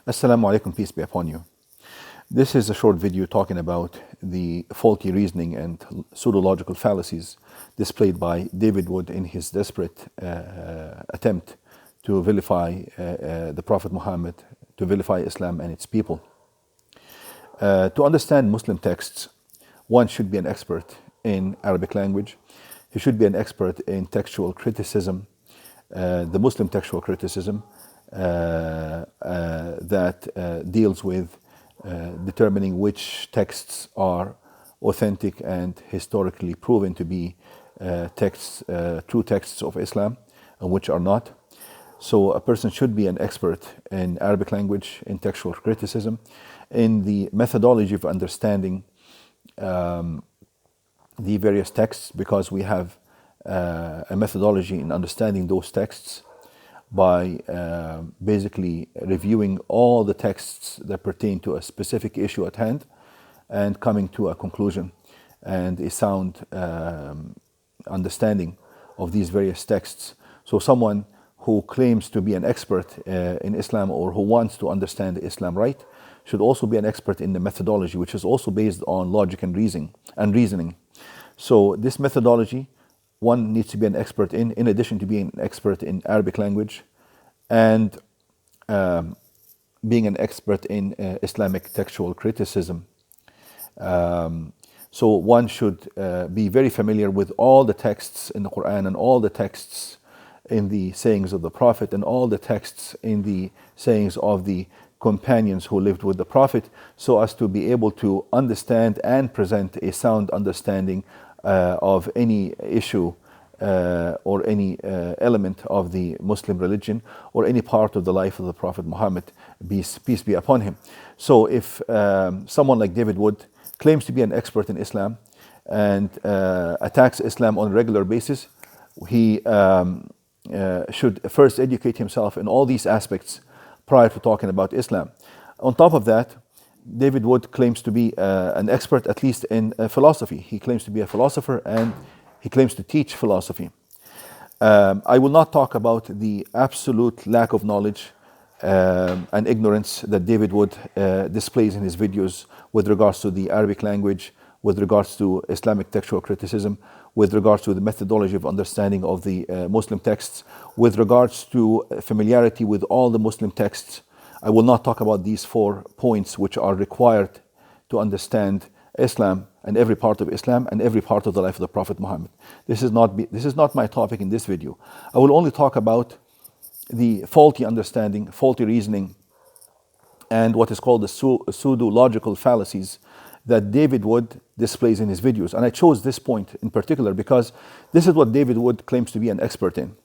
Assalamu alaikum, peace be upon you. This is a short video talking about the faulty reasoning and pseudological fallacies displayed by David Wood in his desperate attempt to vilify the Prophet Muhammad, to vilify Islam and its people. To understand Muslim texts, one should be an expert in Arabic language. He should be an expert in textual criticism, the Muslim textual criticism that deals with determining which texts are authentic and historically proven to be true texts of Islam and which are not. So a person should be an expert in Arabic language, in textual criticism, in the methodology of understanding the various texts, because we have a methodology in understanding those texts by basically reviewing all the texts that pertain to a specific issue at hand and coming to a conclusion and a sound understanding of these various texts. So someone who claims to be an expert in Islam, or who wants to understand Islam right, should also be an expert in the methodology, which is also based on logic and reasoning. So this methodology, one needs to be an expert in addition to being an expert in Arabic language and being an expert in Islamic textual criticism. So one should be very familiar with all the texts in the Quran and all the texts in the sayings of the Prophet and all the texts in the sayings of the companions who lived with the Prophet, so as to be able to understand and present a sound understanding of any issue or any element of the Muslim religion or any part of the life of the Prophet Muhammad, peace be upon him. So if someone like David Wood claims to be an expert in Islam and attacks Islam on a regular basis, he should first educate himself in all these aspects prior to talking about Islam. On top of that, David Wood claims to be an expert, at least in philosophy. He claims to be a philosopher and he claims to teach philosophy. I will not talk about the absolute lack of knowledge and ignorance that David Wood displays in his videos with regards to the Arabic language, with regards to Islamic textual criticism, with regards to the methodology of understanding of the Muslim texts, with regards to familiarity with all the Muslim texts. I will not talk about these 4 points which are required to understand Islam and every part of Islam and every part of the life of the Prophet Muhammad. This is not my topic in this video. I will only talk about the faulty understanding, faulty reasoning, and what is called the pseudo-logical fallacies that David Wood displays in his videos. And I chose this point in particular because this is what David Wood claims to be an expert in.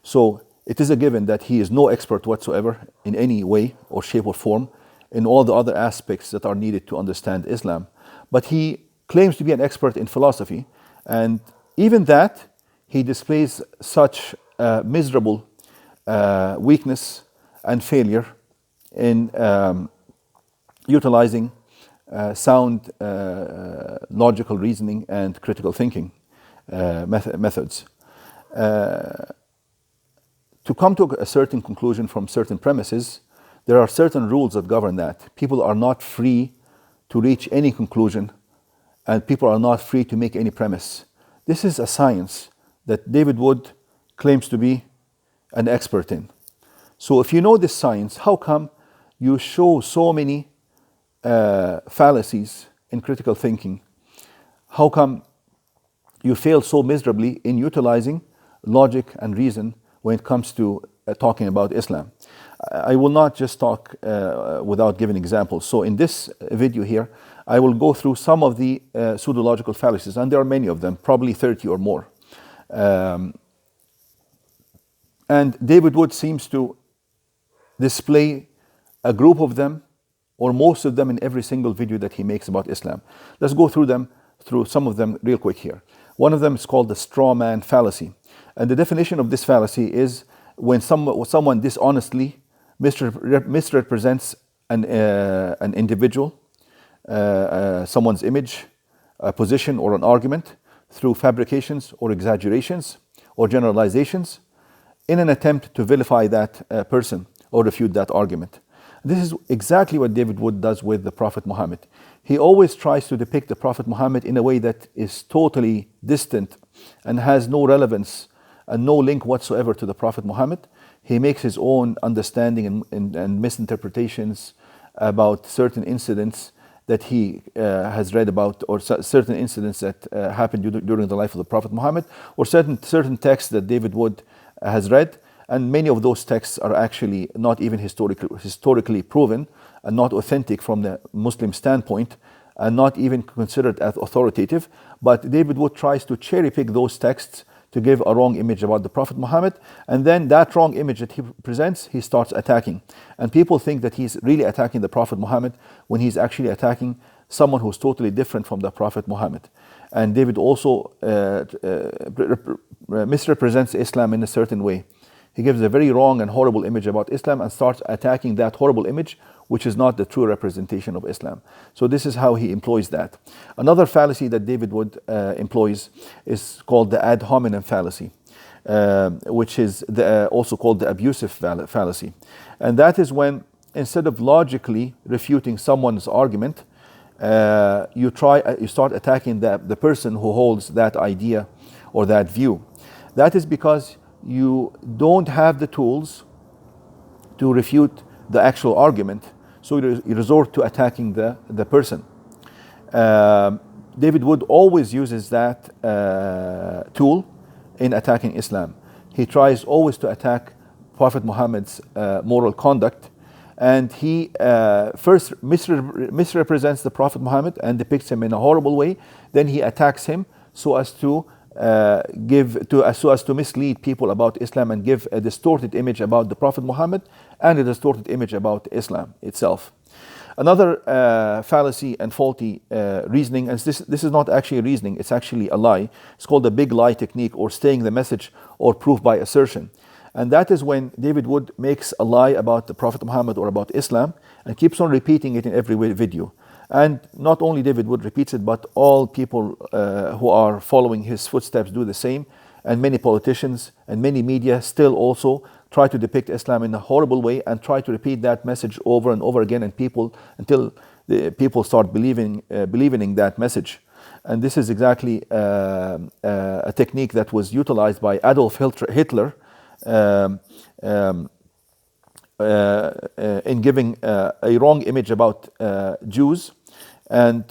So it is a given that he is no expert whatsoever in any way or shape or form in all the other aspects that are needed to understand Islam. But he claims to be an expert in philosophy, and even that, he displays such miserable weakness and failure in utilizing sound logical reasoning and critical thinking methods. To come to a certain conclusion from certain premises, there are certain rules that govern that. People are not free to reach any conclusion, and people are not free to make any premise. This is a science that David Wood claims to be an expert in. So if you know this science, how come you show so many fallacies in critical thinking? How come you fail so miserably in utilizing logic and reason when it comes to talking about Islam? I will not just talk without giving examples. So in this video here, I will go through some of the pseudological fallacies, and there are many of them, probably 30 or more. And David Wood seems to display a group of them, or most of them, in every single video that he makes about Islam. Let's go through some of them real quick here. One of them is called the straw man fallacy. And the definition of this fallacy is when someone dishonestly misrepresents an individual, someone's image, a position, or an argument through fabrications or exaggerations or generalizations in an attempt to vilify that person or refute that argument. This is exactly what David Wood does with the Prophet Muhammad. He always tries to depict the Prophet Muhammad in a way that is totally distant and has no relevance and no link whatsoever to the Prophet Muhammad. He makes his own understanding and misinterpretations about certain incidents that he has read about, or certain incidents that happened during the life of the Prophet Muhammad, or certain texts that David Wood has read. And many of those texts are actually not even historically proven and not authentic from the Muslim standpoint and not even considered as authoritative. But David Wood tries to cherry pick those texts to give a wrong image about the Prophet Muhammad. And then that wrong image that he presents, he starts attacking. And people think that he's really attacking the Prophet Muhammad when he's actually attacking someone who's totally different from the Prophet Muhammad. And David also misrepresents Islam in a certain way. He gives a very wrong and horrible image about Islam and starts attacking that horrible image, which is not the true representation of Islam. So this is how he employs that. Another fallacy that David Wood employs is called the ad hominem fallacy, which is also called the abusive fallacy. And that is when, instead of logically refuting someone's argument, you start attacking the person who holds that idea or that view. That is because you don't have the tools to refute the actual argument, so you resort to attacking the person. David Wood always uses that tool in attacking Islam. He tries always to attack Prophet Muhammad's moral conduct, and he first misrepresents the Prophet Muhammad and depicts him in a horrible way. Then he attacks him so as to mislead people about Islam and give a distorted image about the Prophet Muhammad and a distorted image about Islam itself. Another fallacy and faulty reasoning, and this is not actually reasoning, it's actually a lie. It's called the big lie technique, or staying the message, or proof by assertion. And that is when David Wood makes a lie about the Prophet Muhammad or about Islam and keeps on repeating it in every video. And not only David Wood repeats it, but all people who are following his footsteps do the same. And many politicians and many media still also try to depict Islam in a horrible way and try to repeat that message over and over again, and until the people start believing in that message. And this is exactly a technique that was utilized by Adolf Hitler in giving a wrong image about Jews and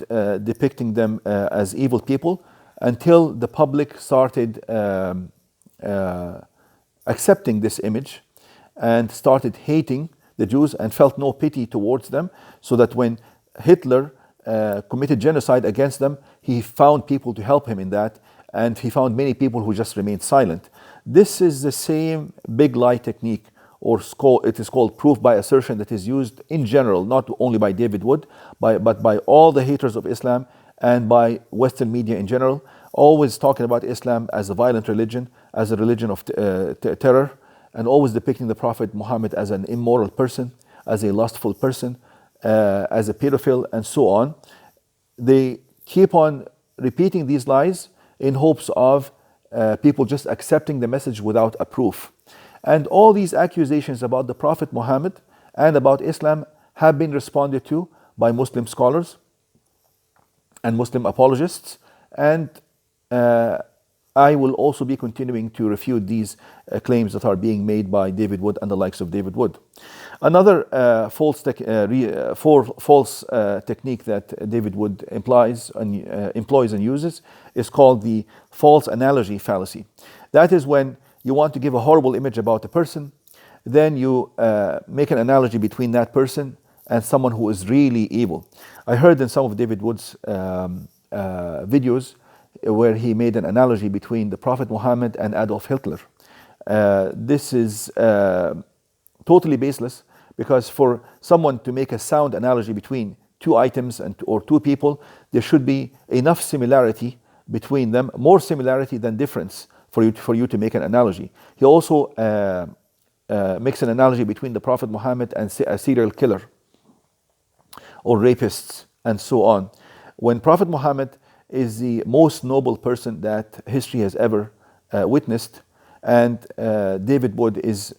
depicting them as evil people, until the public started accepting this image and started hating the Jews and felt no pity towards them, so that when Hitler committed genocide against them, he found people to help him in that, and he found many people who just remained silent. This is the same big lie technique, or it is called proof by assertion, that is used in general, not only by David Wood, but by all the haters of Islam and by Western media in general, always talking about Islam as a violent religion, as a religion of terror, and always depicting the Prophet Muhammad as an immoral person, as a lustful person, as a pedophile, and so on. They keep on repeating these lies in hopes of people just accepting the message without a proof. And all these accusations about the Prophet Muhammad and about Islam have been responded to by Muslim scholars and Muslim apologists, and I will also be continuing to refute these claims that are being made by David Wood and the likes of David Wood. Another false technique that David Wood employs and uses is called the false analogy fallacy. That is when you want to give a horrible image about a person, then you make an analogy between that person and someone who is really evil. I heard in some of David Wood's videos where he made an analogy between the Prophet Muhammad and Adolf Hitler. This is totally baseless, because for someone to make a sound analogy between two items or two people, there should be enough similarity between them, more similarity than difference for you to make an analogy. He also makes an analogy between the Prophet Muhammad and a serial killer or rapists and so on, when Prophet Muhammad is the most noble person that history has ever witnessed, and David Wood is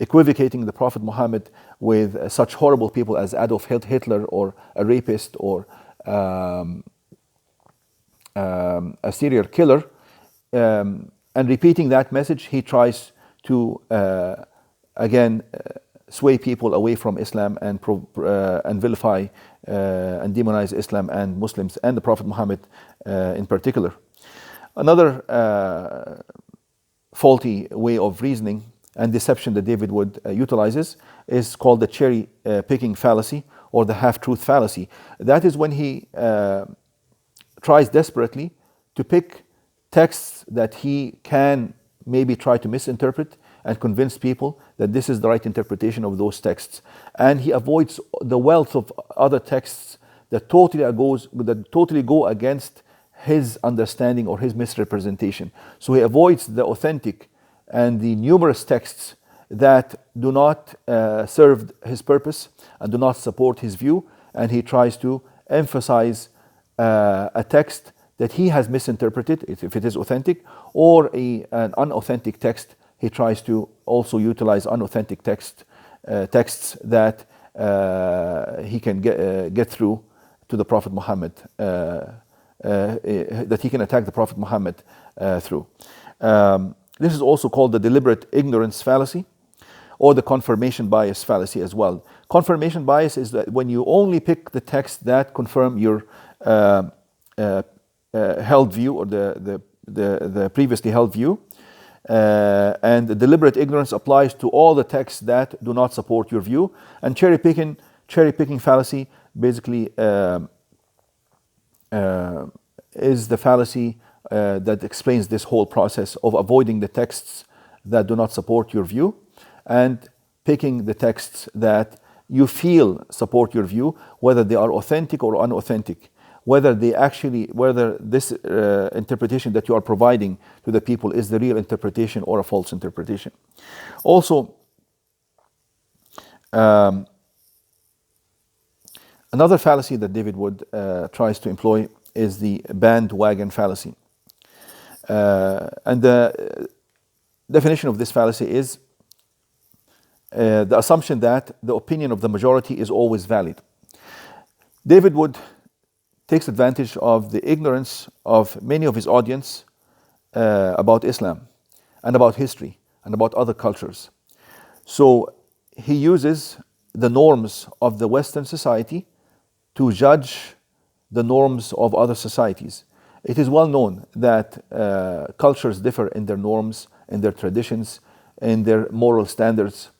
equivocating the Prophet Muhammad with such horrible people as Adolf Hitler, or a rapist, or a serial killer, and repeating that message, he tries to again sway people away from Islam and vilify and demonize Islam and Muslims and the Prophet Muhammad in particular. Another faulty way of reasoning and deception that David Wood utilizes is called the cherry picking fallacy, or the half-truth fallacy. That is when he tries desperately to pick texts that he can maybe try to misinterpret and convince people that this is the right interpretation of those texts. And he avoids the wealth of other texts that totally go against his understanding or his misrepresentation. So he avoids the authentic and the numerous texts that do not serve his purpose and do not support his view, and he tries to emphasize a text that he has misinterpreted, if it is authentic, or an unauthentic text. He tries to also utilize unauthentic texts that he can get through to the Prophet Muhammad, that he can attack the Prophet Muhammad through. This is also called the deliberate ignorance fallacy, or the confirmation bias fallacy as well. Confirmation bias is that when you only pick the texts that confirm your held view, or the previously held view, and the deliberate ignorance applies to all the texts that do not support your view. And cherry picking fallacy basically is the fallacy that explains this whole process of avoiding the texts that do not support your view and picking the texts that you feel support your view, whether they are authentic or unauthentic, whether this interpretation that you are providing to the people is the real interpretation or a false interpretation. Also, another fallacy that David Wood tries to employ is the bandwagon fallacy. And the definition of this fallacy is the assumption that the opinion of the majority is always valid. David Wood takes advantage of the ignorance of many of his audience about Islam and about history and about other cultures. So he uses the norms of the Western society to judge the norms of other societies. It is well known that cultures differ in their norms, in their traditions, in their moral standards,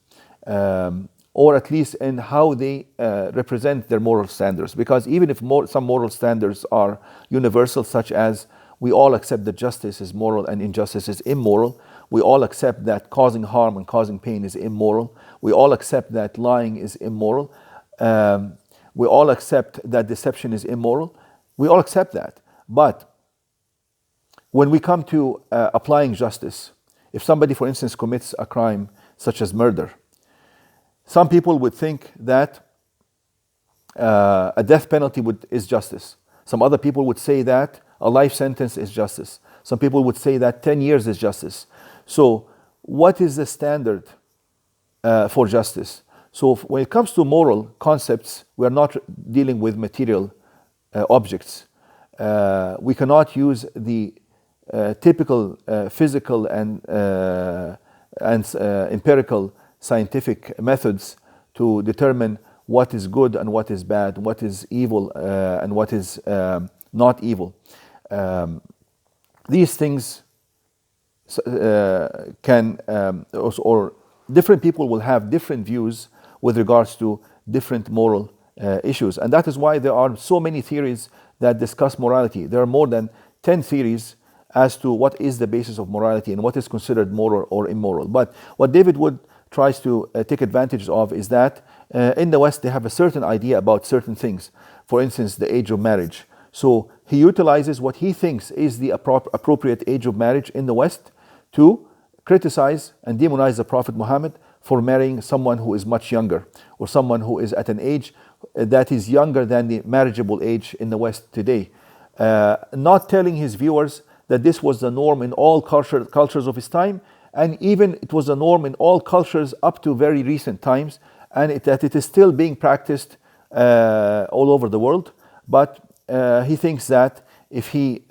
or at least in how they represent their moral standards. Because even if some moral standards are universal, such as we all accept that justice is moral and injustice is immoral, we all accept that causing harm and causing pain is immoral, we all accept that lying is immoral, we all accept that deception is immoral, we all accept that. But when we come to applying justice, if somebody, for instance, commits a crime such as murder, some people would think that a death penalty is justice. Some other people would say that a life sentence is justice. Some people would say that 10 years is justice. So what is the standard for justice? So when it comes to moral concepts, we are not dealing with material objects. We cannot use the typical physical and empirical scientific methods to determine what is good and what is bad, what is evil and what is not evil. These things can, or different people will have different views with regards to different moral issues. And that is why there are so many theories that discuss morality. There are more than 10 theories as to what is the basis of morality and what is considered moral or immoral. But what David Wood tries to take advantage of is that in the West they have a certain idea about certain things. For instance, the age of marriage. So he utilizes what he thinks is the appropriate age of marriage in the West to criticize and demonize the Prophet Muhammad for marrying someone who is much younger, or someone who is at an age that is younger than the marriageable age in the West today. Not telling his viewers that this was the norm in all cultures of his time, and even it was the norm in all cultures up to very recent times, and that it is still being practiced all over the world. But he thinks that if he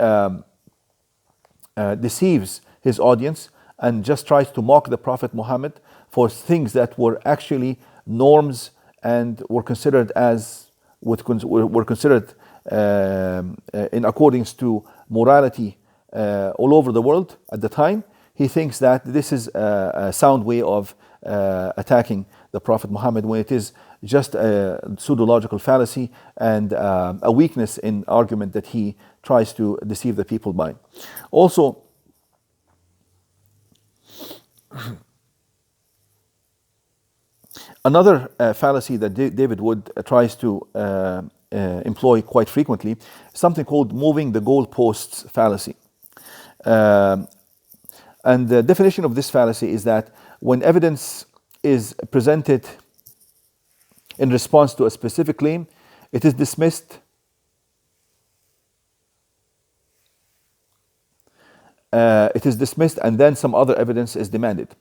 deceives his audience and just tries to mock the Prophet Muhammad for things that were actually norms and were considered in accordance to morality all over the world at the time, he thinks that this is a sound way of attacking the Prophet Muhammad, when it is just a pseudological fallacy and a weakness in argument that he tries to deceive the people by. Also, another fallacy that David Wood tries to employ quite frequently, something called moving the goalposts fallacy. And the definition of this fallacy is that when evidence is presented in response to a specific claim, it is dismissed and then some other evidence is demanded.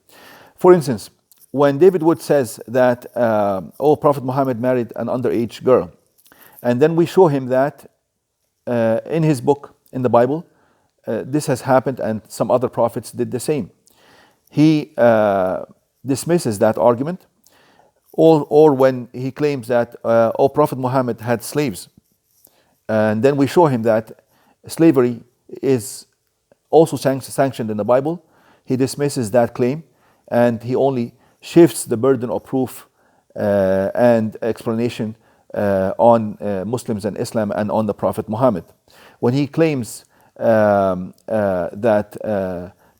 For instance, when David Wood says that, Prophet Muhammad married an underage girl, and then we show him that in his book, in the Bible, this has happened and some other prophets did the same. He dismisses that argument. Or when he claims that, Prophet Muhammad had slaves, and then we show him that slavery is also sanctioned in the Bible, he dismisses that claim and he only shifts the burden of proof and explanation on Muslims and Islam and on the Prophet Muhammad. When he claims that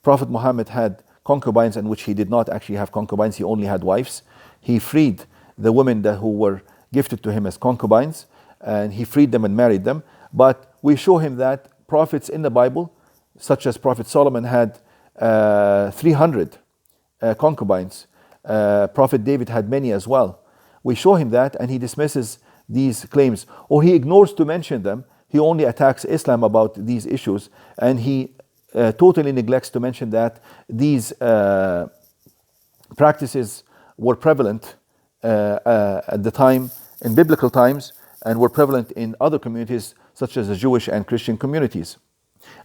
Prophet Muhammad had concubines, in which he did not actually have concubines, he only had wives. He freed the women who were gifted to him as concubines, and he freed them and married them. But we show him that prophets in the Bible, such as Prophet Solomon, had 300 concubines. Prophet David had many as well. We show him that, and he dismisses these claims, or he ignores to mention them. He only attacks Islam about these issues, and he totally neglects to mention that these practices were prevalent at the time in biblical times and were prevalent in other communities such as the Jewish and Christian communities.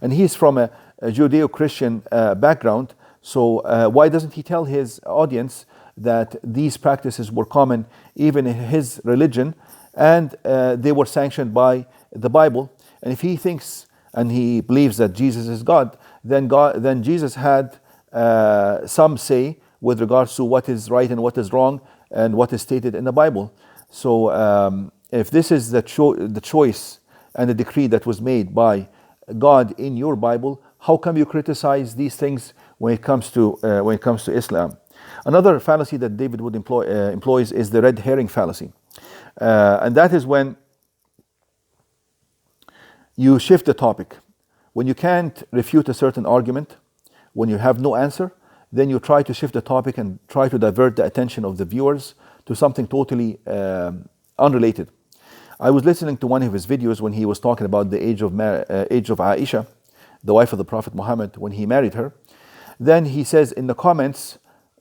And he's from a Judeo-Christian background, so why doesn't he tell his audience that these practices were common even in his religion and they were sanctioned by the Bible? And if he thinks and he believes that Jesus is God, then Jesus had some say with regards to what is right and what is wrong and what is stated in the Bible. So if this is the choice and the decree that was made by God in your Bible, how come you criticize these things when it comes to Islam? Another fallacy that David Wood employs is the red herring fallacy, and that is when you shift the topic. When you can't refute a certain argument, when you have no answer, then you try to shift the topic and try to divert the attention of the viewers to something totally unrelated. I was listening to one of his videos when he was talking about the age of Aisha, the wife of the Prophet Muhammad, when he married her. Then he says in the comments,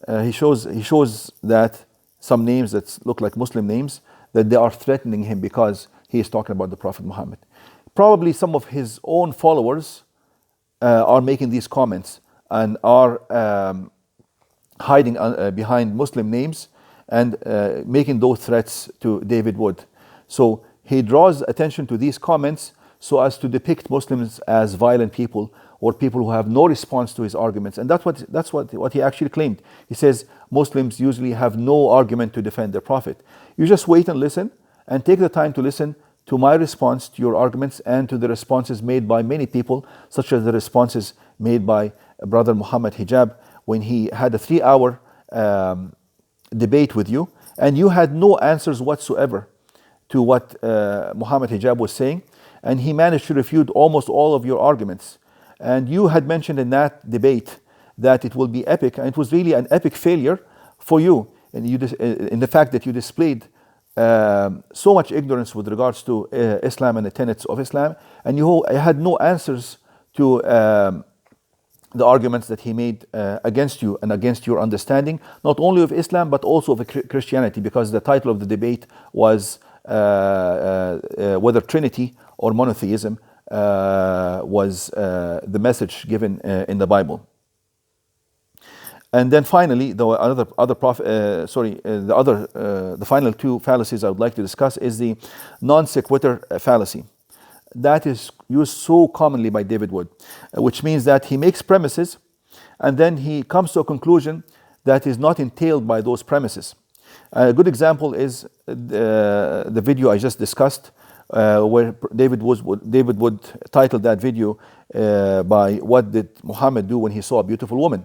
he shows that some names that look like Muslim names, that they are threatening him because he is talking about the Prophet Muhammad. Probably some of his own followers are making these comments and are hiding behind Muslim names and making those threats to David Wood. So he draws attention to these comments so as to depict Muslims as violent people or people who have no response to his arguments. And that's what he actually claimed. He says Muslims usually have no argument to defend their Prophet. You just wait and listen and take the time to listen to my response to your arguments and to the responses made by many people, such as the responses made by Brother Muhammad Hijab when he had a 3-hour debate with you, and you had no answers whatsoever to what Muhammad Hijab was saying, and he managed to refute almost all of your arguments. And you had mentioned in that debate that it will be epic, and it was really an epic failure for you, and in the fact that you displayed so much ignorance with regards to Islam and the tenets of Islam, and you had no answers to the arguments that he made against you and against your understanding, not only of Islam but also of Christianity, because the title of the debate was whether Trinity or monotheism was the message given in the Bible. And then finally, the final two fallacies I would like to discuss is the non sequitur fallacy. That is used so commonly by David Wood, which means that he makes premises and then he comes to a conclusion that is not entailed by those premises. A good example is the video I just discussed, where David Wood titled that video by "What did Mohammed do when he saw a beautiful woman?"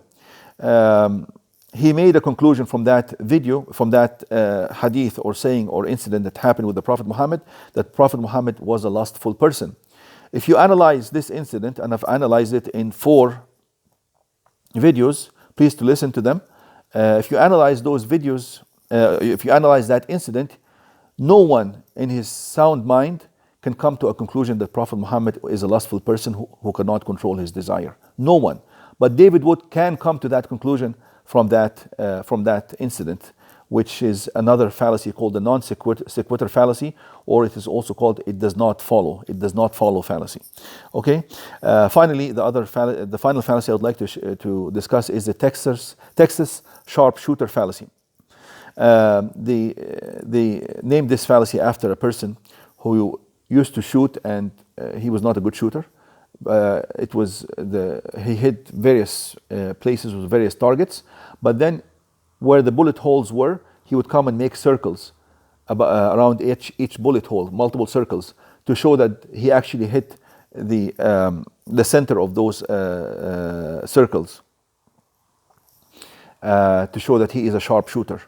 He made a conclusion from that video, from that hadith or saying or incident that happened with the Prophet Muhammad, that Prophet Muhammad was a lustful person. If you analyze this incident, and I've analyzed it in 4 videos, please to listen to them. If you analyze those videos, if you analyze that incident, no one in his sound mind can come to a conclusion that Prophet Muhammad is a lustful person who cannot control his desire. No one. But David Wood can come to that conclusion from that incident, which is another fallacy called the non sequitur fallacy, or it is also called it does not follow fallacy. Okay. Finally, the final fallacy I would like to discuss is the Texas sharpshooter fallacy. They named this fallacy after a person who used to shoot and he was not a good shooter. He hit various places with various targets, but then where the bullet holes were, he would come and make circles around each bullet hole, multiple circles, to show that he actually hit the center of those circles, to show that he is a sharpshooter.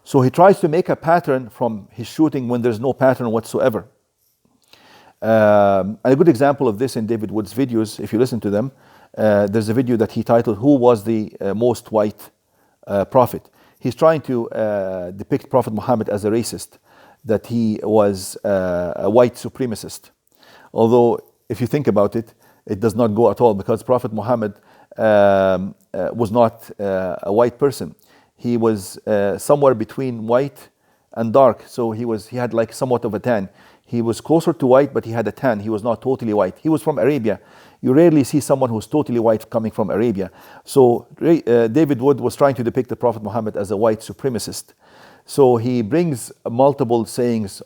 So he tries to make a pattern from his shooting when there's no pattern whatsoever. A good example of this in David Wood's videos, if you listen to them, there's a video that he titled "Who was the most white prophet?" He's trying to depict Prophet Muhammad as a racist, that he was a white supremacist. Although, if you think about it, it does not go at all, because Prophet Muhammad was not a white person. He was somewhere between white and dark, so he had like somewhat of a tan. He was closer to white, but he had a tan. He was not totally white. He was from Arabia. You rarely see someone who's totally white coming from Arabia. So David Wood was trying to depict the Prophet Muhammad as a white supremacist. So he brings multiple sayings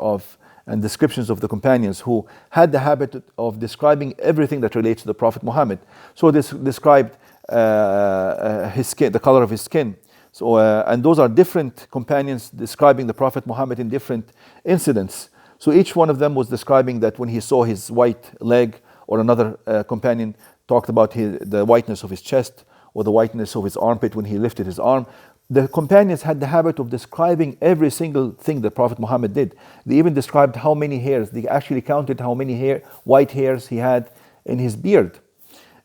and descriptions of the companions who had the habit of describing everything that relates to the Prophet Muhammad. So this described his skin, the color of his skin. So and those are different companions describing the Prophet Muhammad in different incidents. So each one of them was describing that when he saw his white leg, or another companion talked about the whiteness of his chest or the whiteness of his armpit when he lifted his arm. The companions had the habit of describing every single thing that Prophet Muhammad did. They even described how many hairs. They actually counted how many white hairs he had in his beard.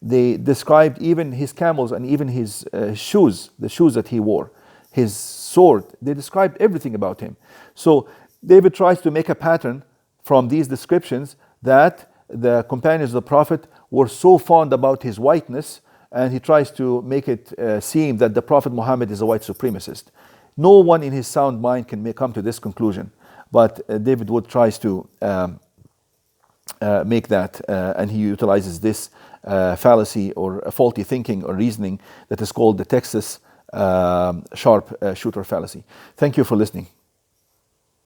They described even his camels and even his shoes, the shoes that he wore, his sword. They described everything about him. So David tries to make a pattern from these descriptions that the companions of the Prophet were so fond about his whiteness, and he tries to make it seem that the Prophet Muhammad is a white supremacist. No one in his sound mind can come to this conclusion, but David Wood tries to make that, and he utilizes this fallacy or faulty thinking or reasoning that is called the Texas sharpshooter fallacy. Thank you for listening.